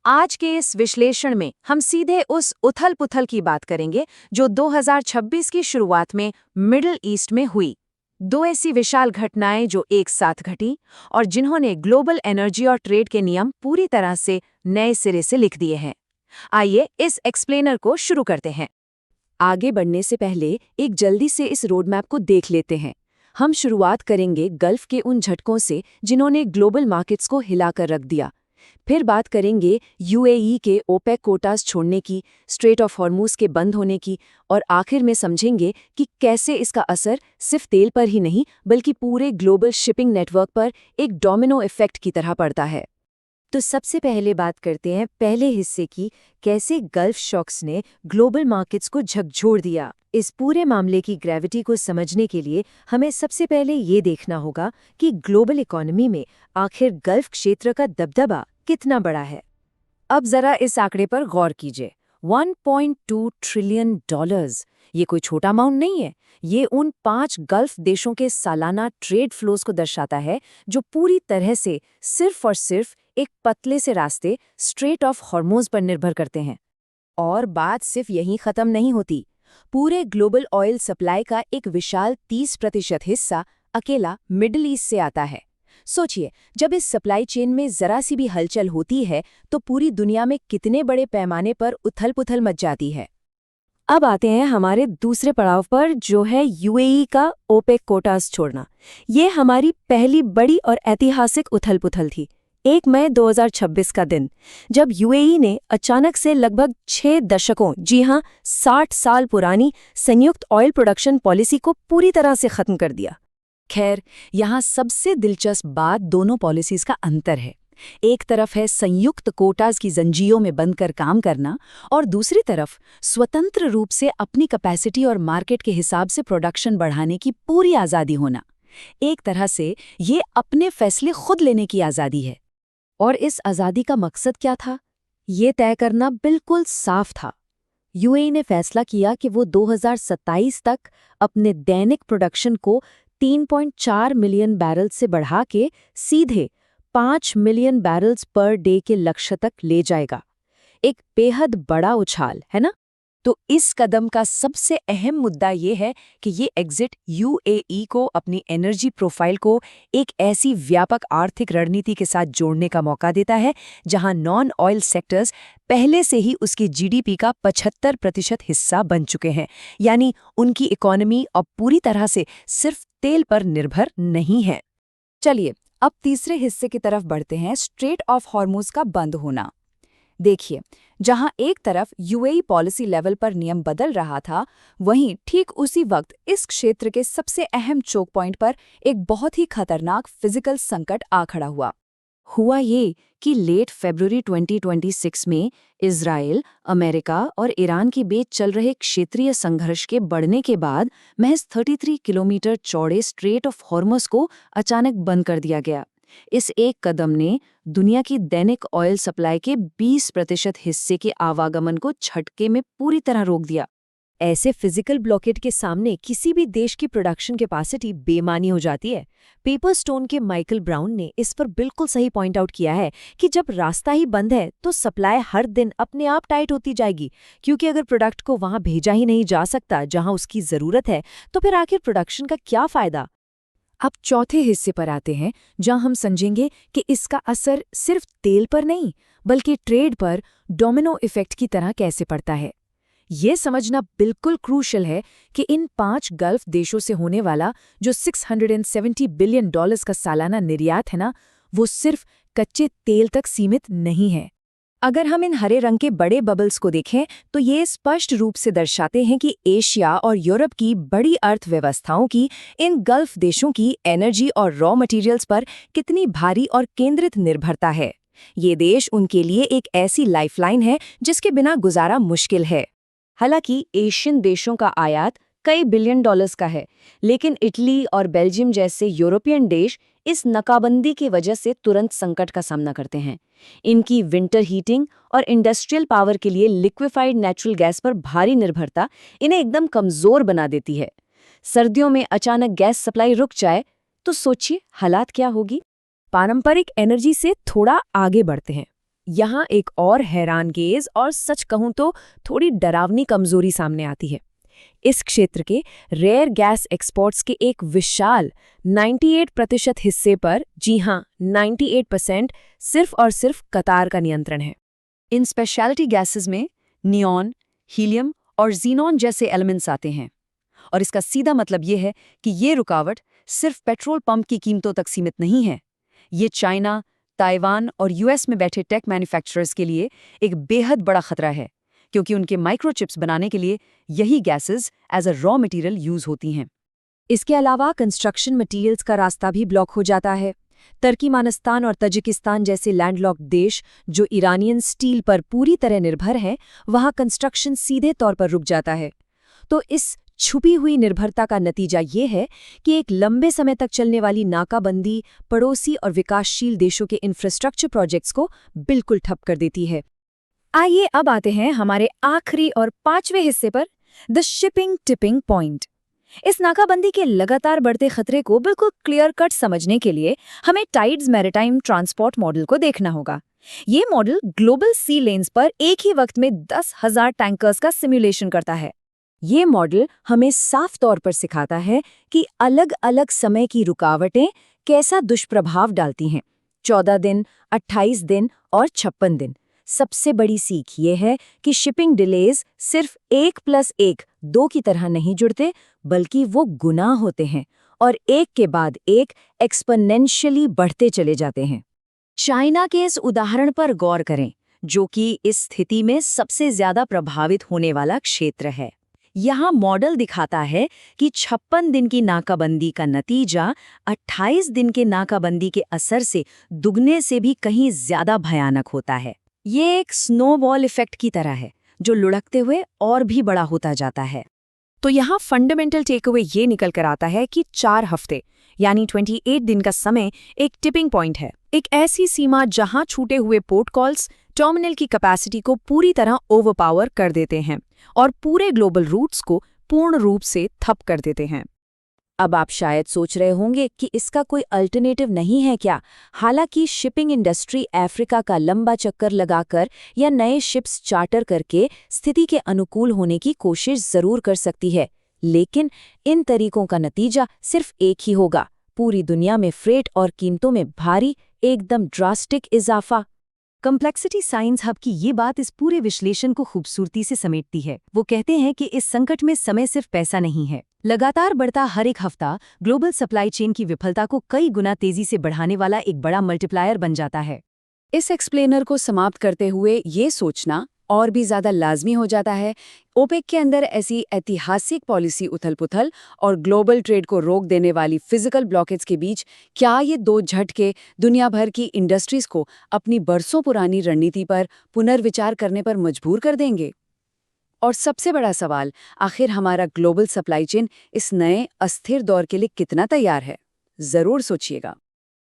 आज के इस विश्लेषण में हम सीधे उस उथल-पुथल की बात करेंगे जो 2026 की शुरुआत में मिडिल ईस्ट में हुई। दो ऐसी विशाल घटनाएं जो एक साथ घटी और जिन्होंने ग्लोबल एनर्जी और ट्रेड के नियम पूरी तरह से नए सिरे से लिख दिए हैं। आइए इस एक्सप्लेनर को शुरू करते हैं। आगे बढ़ने से पहले एक जल्दी से इस रोडमैप को देख लेते हैं। हम शुरुआत करेंगे गल्फ के उन झटकों से जिन्होंने ग्लोबल मार्केट्स को हिलाकर रख दिया। फिर बात करेंगे यूएई के ओपेक कोटास छोड़ने की, स्ट्रेट ऑफ हॉर्मूज के बंद होने की, और आखिर में समझेंगे कि कैसे इसका असर सिर्फ तेल पर ही नहीं बल्कि पूरे ग्लोबल शिपिंग नेटवर्क पर एक डोमिनो इफेक्ट की तरह पड़ता है। तो सबसे पहले बात करते हैं पहले हिस्से की, कैसे गल्फ शॉक्स ने ग्लोबल मार्केट्स को झकझोर दिया। इस पूरे मामले की ग्रेविटी को समझने के लिए हमें सबसे पहले ये देखना होगा कि ग्लोबल इकोनॉमी में आखिर गल्फ क्षेत्र का दबदबा कितना बड़ा है। अब जरा इस आंकड़े पर गौर कीजिए। 1.2 ट्रिलियन डॉलर्स, ये कोई छोटा अमाउंट नहीं है। ये उन 5 गल्फ देशों के सालाना ट्रेड फ्लोज को दर्शाता है जो पूरी तरह से सिर्फ और सिर्फ एक पतले से रास्ते, स्ट्रेट ऑफ हॉर्मोज पर निर्भर करते हैं। और बात सिर्फ यहीं खत्म नहीं होती। पूरे ग्लोबल ऑयल सप्लाई का एक विशाल 30% हिस्सा अकेला मिडिल ईस्ट से आता है। सोचिए, जब इस सप्लाई चेन में जरा सी भी हलचल होती है तो पूरी दुनिया में कितने बड़े पैमाने पर उथल-पुथल मच जाती है। अब आते हैं हमारे दूसरे पड़ाव पर, जो है यूएई का ओपेक कोटास छोड़ना। ये हमारी पहली बड़ी और ऐतिहासिक उथल-पुथल थी। 1 मई 2026 का दिन, जब यूएई ने अचानक से लगभग 6 दशकों, जी हां 60 साल पुरानी संयुक्त ऑयल प्रोडक्शन पॉलिसी को पूरी तरह से खत्म कर दिया। खैर, यहाँ सबसे दिलचस्प बात दोनों पॉलिसीज का अंतर है। एक तरफ है संयुक्त कोटास की जंजीरों में बंधकर काम करना, और दूसरी तरफ स्वतंत्र रूप से अपनी कैपेसिटी और मार्केट के हिसाब से प्रोडक्शन बढ़ाने की पूरी आज़ादी होना। एक तरह से ये अपने फैसले खुद लेने की आज़ादी है। और इस आज़ादी का मकसद क्या था? ये तय करना बिल्कुल साफ था। यूएई ने फैसला किया कि वो 2027 तक अपने दैनिक प्रोडक्शन को 3.4 मिलियन बैरल से बढ़ा के सीधे 5 मिलियन बैरल्स पर डे के लक्ष्य तक ले जाएगा। एक बेहद बड़ा उछाल, है ना? तो इस कदम का सबसे अहम मुद्दा ये है कि ये एग्जिट यूएई को अपनी एनर्जी प्रोफाइल को एक ऐसी व्यापक आर्थिक रणनीति के साथ जोड़ने का मौका देता है जहां नॉन ऑयल सेक्टर्स पहले से ही उसकी जीडीपी का 75% हिस्सा बन चुके हैं। यानी उनकी इकोनॉमी अब पूरी तरह से सिर्फ तेल पर निर्भर नहीं है। चलिए, अब तीसरे हिस्से की तरफ बढ़ते हैं, स्ट्रेट ऑफ हॉर्मूज का बंद होना। देखिए, जहां एक तरफ यूएई पॉलिसी लेवल पर नियम बदल रहा था, वहीं ठीक उसी वक्त इस क्षेत्र के सबसे अहम चोक पॉइंट पर एक बहुत ही खतरनाक फिजिकल संकट आ खड़ा हुआ ये कि लेट फरवरी 2026 में इजराइल, अमेरिका और ईरान के बीच चल रहे क्षेत्रीय संघर्ष के बढ़ने के बाद महज 33 किलोमीटर चौड़े स्ट्रेट ऑफ हॉर्मस को अचानक बंद कर दिया गया। इस एक कदम ने दुनिया की दैनिक ऑयल सप्लाई के 20% हिस्से के आवागमन को झटके में पूरी तरह रोक दिया। ऐसे फिजिकल ब्लॉकेट के सामने किसी भी देश की प्रोडक्शन कैपेसिटी बेमानी हो जाती है। पेपरस्टोन के माइकल ब्राउन ने इस पर बिल्कुल सही पॉइंट आउट किया है कि जब रास्ता ही बंद है तो सप्लाई हर दिन अपने आप टाइट होती जाएगी, क्योंकि अगर प्रोडक्ट को वहां भेजा ही नहीं जा सकता जहां उसकी जरूरत है, तो फिर आखिर प्रोडक्शन का क्या फायदा। अब चौथे हिस्से पर आते हैं, जहां हम समझेंगे कि इसका असर सिर्फ तेल पर नहीं बल्कि ट्रेड पर डोमिनो इफेक्ट की तरह कैसे पड़ता है। ये समझना बिल्कुल क्रूशल है कि इन 5 गल्फ देशों से होने वाला जो $670 बिलियन का सालाना निर्यात है ना, वो सिर्फ कच्चे तेल तक सीमित नहीं है। अगर हम इन हरे रंग के बड़े बबल्स को देखें तो ये स्पष्ट रूप से दर्शाते हैं कि एशिया और यूरोप की बड़ी अर्थव्यवस्थाओं की इन गल्फ देशों की एनर्जी और रॉ मटेरियल्स पर कितनी भारी और केंद्रित निर्भरता है। ये देश उनके लिए एक ऐसी लाइफलाइन है जिसके बिना गुजारा मुश्किल है। हालांकि एशियन देशों का आयात कई बिलियन डॉलर्स का है, लेकिन इटली और बेल्जियम जैसे यूरोपियन देश इस नाकाबंदी की वजह से तुरंत संकट का सामना करते हैं। इनकी विंटर हीटिंग और इंडस्ट्रियल पावर के लिए लिक्विफाइड नेचुरल गैस पर भारी निर्भरता इन्हें एकदम कमजोर बना देती है। सर्दियों में अचानक गैस सप्लाई रुक जाए तो सोचिए हालात क्या होगी। पारंपरिक एनर्जी से थोड़ा आगे बढ़ते हैं। यहाँ एक और हैरानगेज और सच कहूं तो थोड़ी डरावनी कमजोरी सामने आती है। इस क्षेत्र के रेयर गैस एक्सपोर्ट्स के एक विशाल 98% हिस्से पर, जी हां 98%, सिर्फ और सिर्फ कतार का नियंत्रण है। इन स्पेशलिटी गैसेस में नियॉन, हीलियम और जीनॉन जैसे एलिमेंट्स आते हैं। और इसका सीधा मतलब ये है कि ये रुकावट सिर्फ पेट्रोल पंप की कीमतों तक सीमित नहीं है। ये चाइना, ताइवान और यूएस में बैठे टेक मैन्युफैक्चरर्स के लिए एक बेहद बड़ा खतरा है, क्योंकि उनके माइक्रोचिप्स बनाने के लिए यही gases as a raw material use होती हैं। इसके अलावा कंस्ट्रक्शन मटेरियल्स का रास्ता भी ब्लॉक हो जाता है। तुर्कमेनिस्तान और तजिकिस्तान जैसे लैंडलॉक्ड देश जो ईरानियन स्टील पर पूरी तरह निर्भर हैं, वहाँ कंस्ट्रक्शन सीधे तौर पर रुक जाता है। तो इस छुपी हुई निर्भरता का नतीजा ये है कि एक लंबे समय तक चलने वाली नाकाबंदी पड़ोसी और विकासशील देशों के इंफ्रास्ट्रक्चर प्रोजेक्ट्स को बिल्कुल ठप कर देती है। आइए अब आते हैं हमारे आखिरी और 5वें हिस्से पर, द शिपिंग टिपिंग पॉइंट। इस नाकाबंदी के लगातार बढ़ते खतरे को बिल्कुल क्लियर कट समझने के लिए हमें टाइड्स मैरिटाइम ट्रांसपोर्ट मॉडल को देखना होगा। ये मॉडल ग्लोबल सी लेन्स पर एक ही वक्त में 10,000 टैंकर्स का सिमुलेशन करता है। ये मॉडल हमें साफ तौर पर सिखाता है कि अलग अलग समय की रुकावटें कैसा दुष्प्रभाव डालती हैं। 14 दिन, 28 दिन और 56 दिन। सबसे बड़ी सीख ये है कि शिपिंग डिलेज सिर्फ 1+1 2 की तरह नहीं जुड़ते, बल्कि वो गुना होते हैं और एक के बाद एक एक्सपोनेंशियली बढ़ते चले जाते हैं। चाइना के इस उदाहरण पर गौर करें, जो कि इस स्थिति में सबसे ज्यादा प्रभावित होने वाला क्षेत्र है। यहाँ मॉडल दिखाता है कि 56 दिन की नाकाबंदी का नतीजा 28 दिन के नाकाबंदी के असर से दुगने से भी कहीं ज्यादा भयानक होता है। ये एक स्नोबॉल इफेक्ट की तरह है, जो लुढ़कते हुए और भी बड़ा होता जाता है। तो यहाँ फंडामेंटल टेकअवे ये निकल कर आता है कि 4 हफ्ते यानी 28 दिन का समय एक टिपिंग पॉइंट है, एक ऐसी सीमा जहां छूटे हुए पोर्ट कॉल्स टर्मिनल की कैपेसिटी को पूरी तरह ओवरपावर कर देते हैं और पूरे ग्लोबल रूट्स को पूर्ण रूप से ठप कर देते हैं। अब आप शायद सोच रहे होंगे कि इसका कोई अल्टरनेटिव नहीं है क्या? हालांकि शिपिंग इंडस्ट्री अफ्रीका का लंबा चक्कर लगाकर या नए शिप्स चार्टर करके स्थिति के अनुकूल होने की कोशिश जरूर कर सकती है, लेकिन इन तरीकों का नतीजा सिर्फ एक ही होगा, पूरी दुनिया में फ्रेट और कीमतों में भारी, एकदम ड्रास्टिक इजाफा। कम्प्लेक्सिटी साइंस हब की ये बात इस पूरे विश्लेषण को खूबसूरती से समेटती है। वो कहते हैं कि इस संकट में समय सिर्फ पैसा नहीं है। लगातार बढ़ता हर एक हफ्ता ग्लोबल सप्लाई चेन की विफलता को कई गुना तेजी से बढ़ाने वाला एक बड़ा मल्टीप्लायर बन जाता है। इस एक्सप्लेनर को समाप्त करते हुए ये सोचना और भी ज्यादा लाजमी हो जाता है, ओपेक के अंदर ऐसी ऐतिहासिक पॉलिसी उथल-पुथल और ग्लोबल ट्रेड को रोक देने वाली फिजिकल ब्लॉकेज के बीच क्या ये 2 झटके दुनिया भर की इंडस्ट्रीज को अपनी बरसों पुरानी रणनीति पर पुनर्विचार करने पर मजबूर कर देंगे? और सबसे बड़ा सवाल, आखिर हमारा ग्लोबल सप्लाई चेन इस नए अस्थिर दौर के लिए कितना तैयार है? जरूर सोचिएगा।